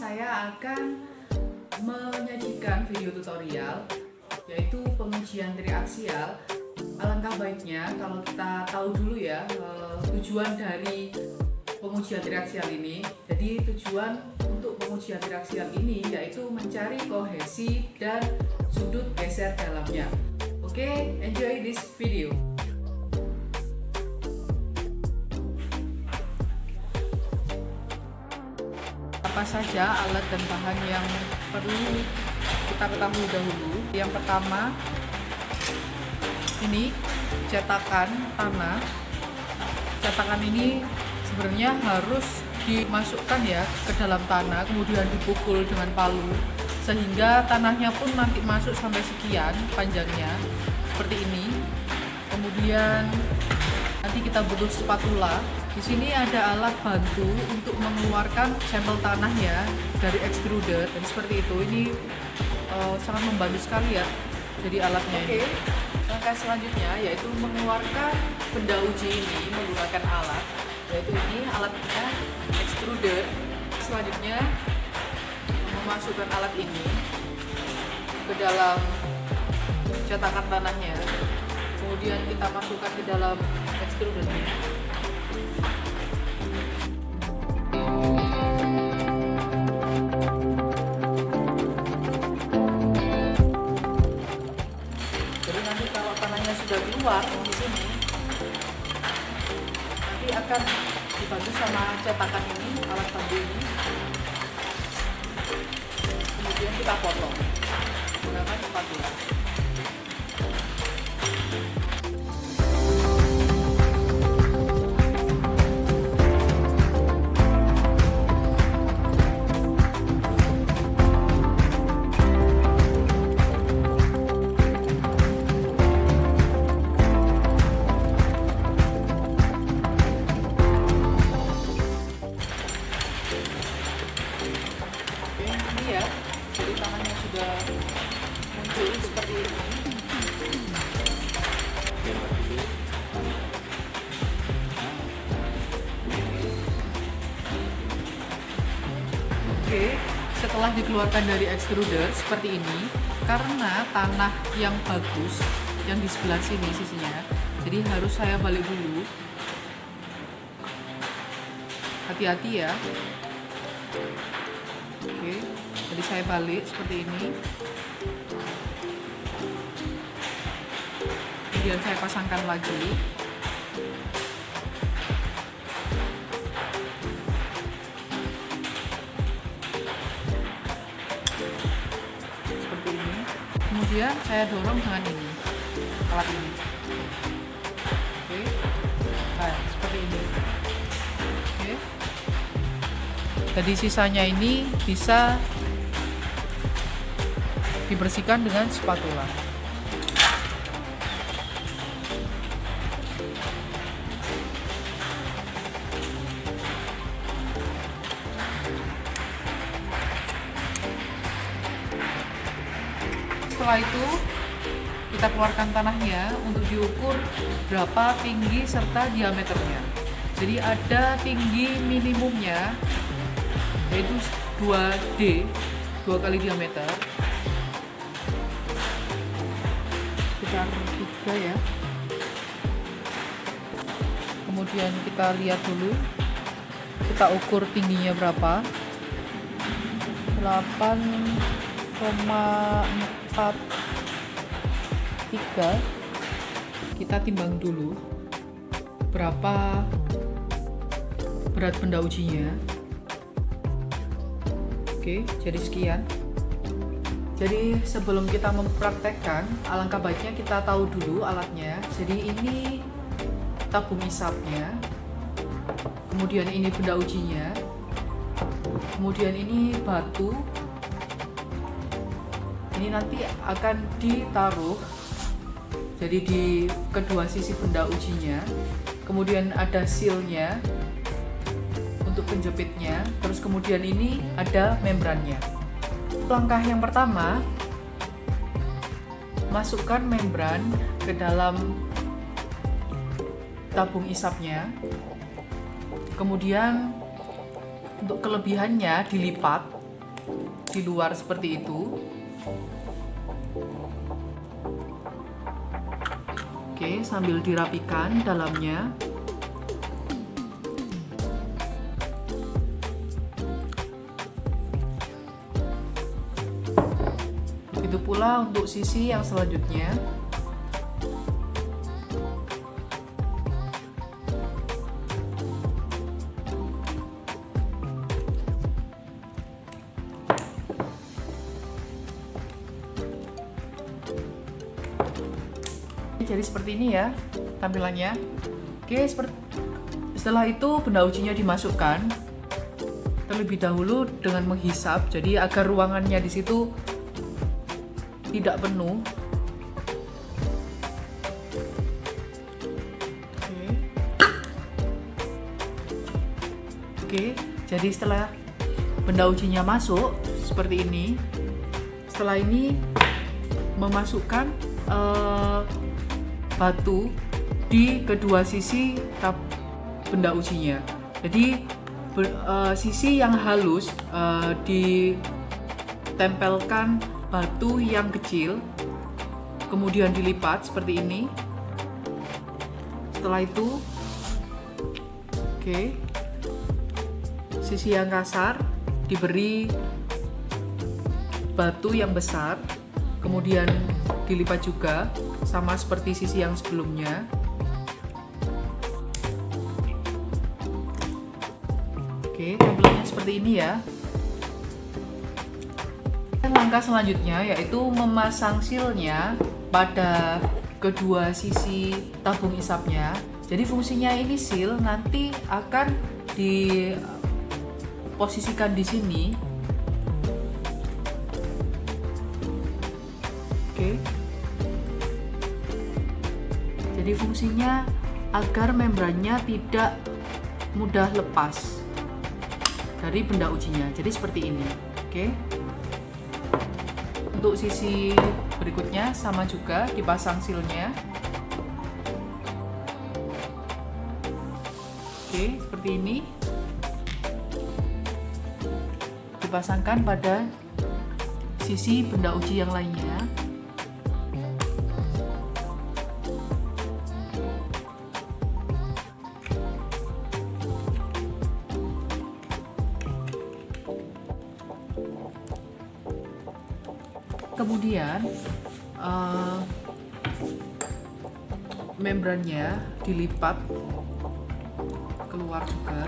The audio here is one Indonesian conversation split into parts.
saya akan menyajikan video tutorial yaitu pengujian triaksial. Alangkah baiknya kalau kita tahu dulu ya tujuan dari pengujian triaksial ini. Jadi tujuan untuk pengujian triaksial ini yaitu mencari kohesi dan sudut geser dalamnya. Oke, enjoy this video. Apa saja alat dan bahan yang perlu kita ketahui dahulu? Yang pertama, ini cetakan tanah. Cetakan ini sebenarnya harus dimasukkan ya ke dalam tanah, kemudian dipukul dengan palu sehingga tanahnya pun nanti masuk sampai sekian panjangnya seperti ini. Kemudian nanti kita butuh spatula. Di sini ada alat bantu untuk mengeluarkan sampel tanah ya dari extruder, dan seperti itu. Ini sangat membantu sekali ya. Jadi alatnya ini. Langkah selanjutnya yaitu mengeluarkan benda uji ini menggunakan alat, yaitu ini alatnya extruder. Selanjutnya memasukkan alat ini ke dalam cetakan tanahnya, kemudian kita masukkan ke dalam extrudernya. Jadi nanti kalau tanahnya sudah keluar di sini, nanti akan dibantu sama cetakan ini, alat bantu ini. Kemudian kita potong menggunakan spatula. Ya, jadi tangannya sudah muncul seperti ini. Oke, setelah dikeluarkan dari extruder seperti ini, karena tanah yang bagus yang di sebelah sini sisinya, jadi harus saya balik dulu. Hati-hati ya. Oke, jadi saya balik seperti ini. Kemudian saya pasangkan lagi. Seperti ini. Kemudian saya dorong dengan ini, alat ini. Oke, nah, seperti ini. Oke. Jadi sisanya ini bisa dibersihkan dengan spatula. Setelah itu kita keluarkan tanahnya untuk diukur berapa tinggi serta diameternya. Jadi ada tinggi minimumnya, yaitu 2D, 2 kali diameter, sekitar 3 ya. Kemudian kita lihat dulu, kita ukur tingginya berapa, 8,43. Kita timbang dulu berapa berat benda ujinya. Oke, jadi sekian. Jadi sebelum kita mempraktekkan, alangkah baiknya kita tahu dulu alatnya. Jadi ini tabung isapnya, kemudian ini benda ujinya, kemudian ini batu. Ini nanti akan ditaruh jadi di kedua sisi benda ujinya. Kemudian ada sealnya untuk penjepitnya, terus kemudian ini ada membrannya. Langkah yang pertama, masukkan membran ke dalam tabung isapnya. Kemudian untuk kelebihannya dilipat di luar seperti itu. Oke, sambil dirapikan dalamnya. Begitu pula untuk sisi yang selanjutnya. Jadi seperti ini ya tampilannya. Oke, setelah itu benda ujinya dimasukkan terlebih dahulu dengan menghisap, jadi agar ruangannya di situ tidak penuh. Oke, jadi setelah benda ujinya masuk seperti ini, setelah ini memasukkan batu di kedua sisi benda ujinya. Jadi sisi yang halus ditempelkan batu yang kecil, kemudian dilipat seperti ini. Setelah itu, oke, sisi yang kasar diberi batu yang besar, kemudian dilipat juga sama seperti sisi yang sebelumnya. Oke, tampilannya seperti ini ya. Langkah selanjutnya yaitu memasang silnya pada kedua sisi tabung isapnya. Jadi fungsinya ini sil nanti akan diposisikan di sini. Oke. Jadi fungsinya agar membrannya tidak mudah lepas dari benda ujinya. Jadi seperti ini. Oke. Untuk sisi berikutnya sama juga dipasang silnya. Oke, seperti ini. Dipasangkan pada sisi benda uji yang lainnya. Kemudian membrannya dilipat keluar juga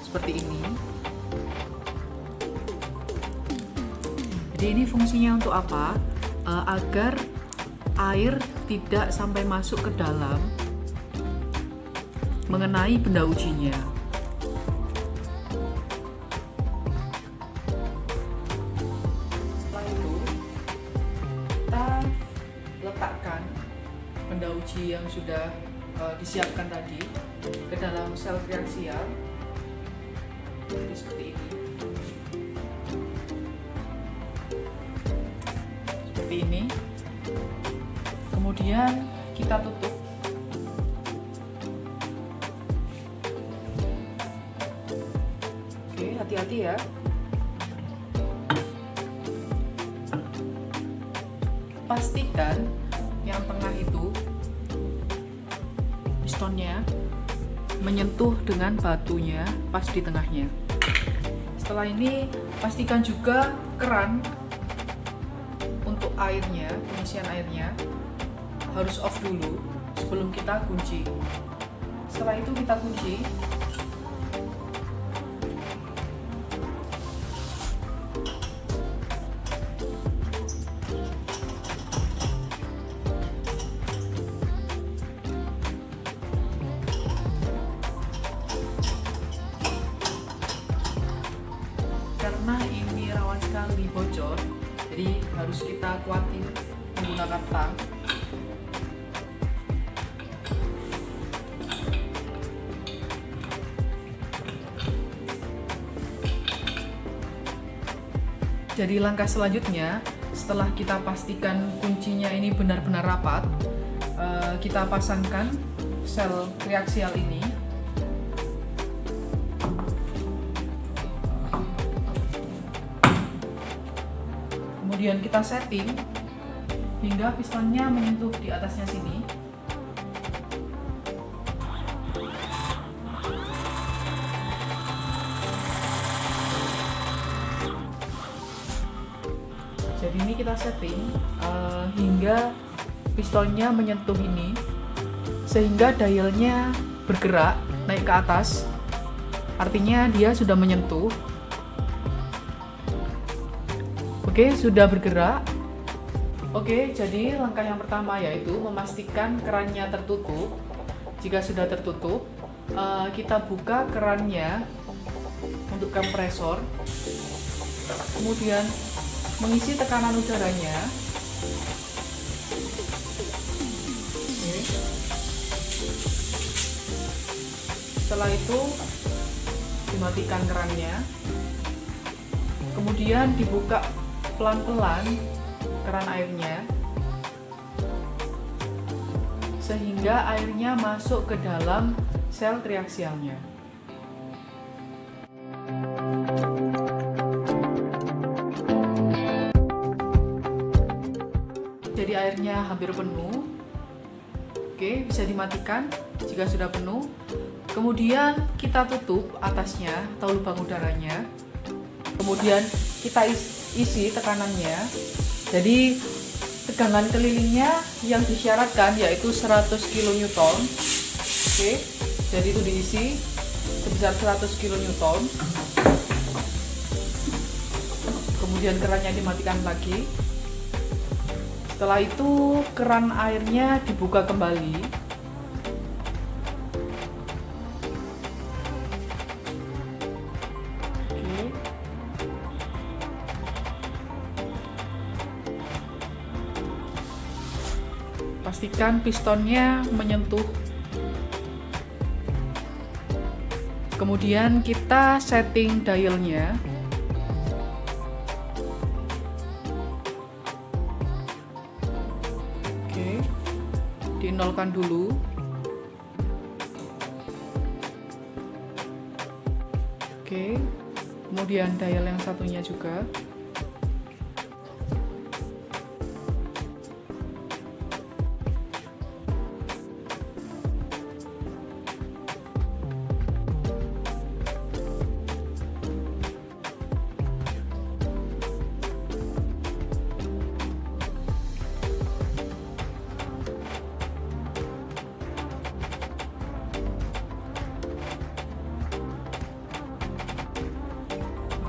seperti ini. Jadi ini fungsinya untuk apa? Agar air tidak sampai masuk ke dalam mengenai benda ujinya. Letakkan benda uji yang sudah disiapkan tadi ke dalam sel triaksial. Jadi seperti ini. Seperti ini. Kemudian kita tutup. Oke, hati-hati ya. Pastikan yang tengah itu pistonnya menyentuh dengan batunya pas di tengahnya. Setelah ini pastikan juga keran untuk airnya, pengisian airnya harus off dulu sebelum kita kunci. Setelah itu kita kunci. Karena ini rawan sekali bocor, jadi harus kita kuatin menggunakan tang. Jadi langkah selanjutnya, setelah kita pastikan kuncinya ini benar-benar rapat, kita pasangkan sel triaksial ini. Kemudian kita setting hingga pistonnya menyentuh di atasnya sini. Jadi ini kita setting hingga pistonnya menyentuh ini, sehingga dialnya bergerak naik ke atas. Artinya dia sudah menyentuh. Oke, sudah bergerak. Oke, jadi langkah yang pertama yaitu memastikan kerannya tertutup. Jika sudah tertutup, kita buka kerannya untuk kompresor. Kemudian mengisi tekanan udaranya. Oke. Setelah itu dimatikan kerannya. Kemudian dibuka pelan-pelan keran airnya sehingga airnya masuk ke dalam sel triaksialnya. Jadi airnya hampir penuh. Oke, bisa dimatikan jika sudah penuh. Kemudian kita tutup atasnya atau lubang udaranya. Kemudian kita isi tekanannya. Jadi tegangan kelilingnya yang disyaratkan yaitu 100 kN. Oke, jadi itu diisi sebesar 100 kN. Kemudian kerannya dimatikan lagi. Setelah itu keran airnya dibuka kembali. Pastikan pistonnya menyentuh. Kemudian kita setting dialnya. Oke, dinolkan dulu. Oke, kemudian dial yang satunya juga.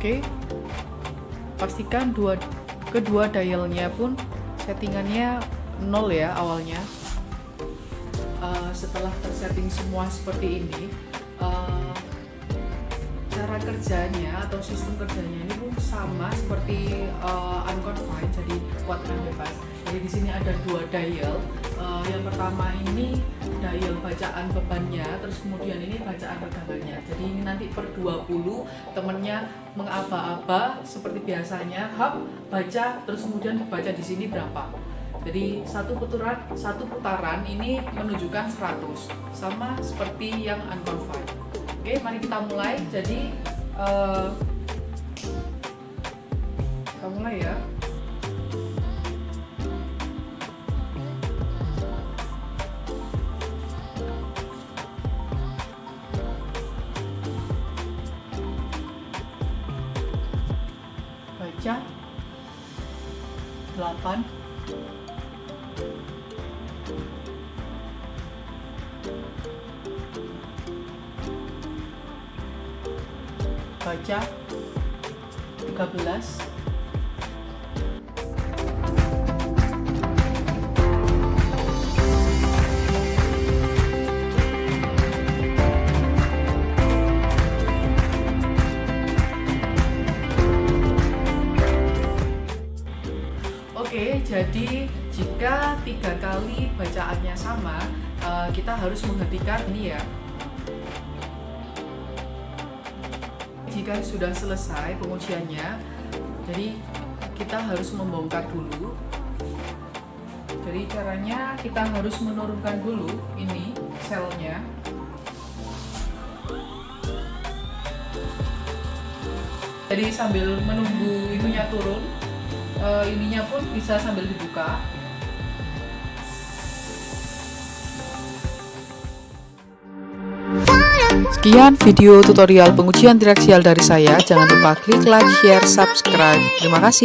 Oke, pastikan kedua dialnya pun settingannya 0 ya awalnya. Setelah tersetting semua seperti ini, cara kerjanya atau sistem kerjanya ini pun sama seperti unconfined, jadi kuat dan bebas. Jadi di sini ada 2 dial. Yang pertama ini dial bacaan bebannya, terus kemudian ini bacaan regangannya. Jadi ini nanti per 20 temennya mengaba-aba seperti biasanya, baca, terus kemudian baca di sini berapa. Jadi satu putaran ini menunjukkan 100, sama seperti yang unconfined. Oke, mari kita mulai. Jadi kita mulai ya. Baca 8, baca 13, Oke, jadi jika 3 kali bacaannya sama, kita harus menghentikan ini ya. Jika sudah selesai pengujiannya, jadi kita harus membongkar dulu. Jadi caranya kita harus menurunkan dulu ini selnya. Jadi sambil menunggu itunya turun, ininya pun bisa sambil dibuka. Sekian video tutorial pengujian triaksial dari saya. Jangan lupa klik like, share, subscribe. Terima kasih.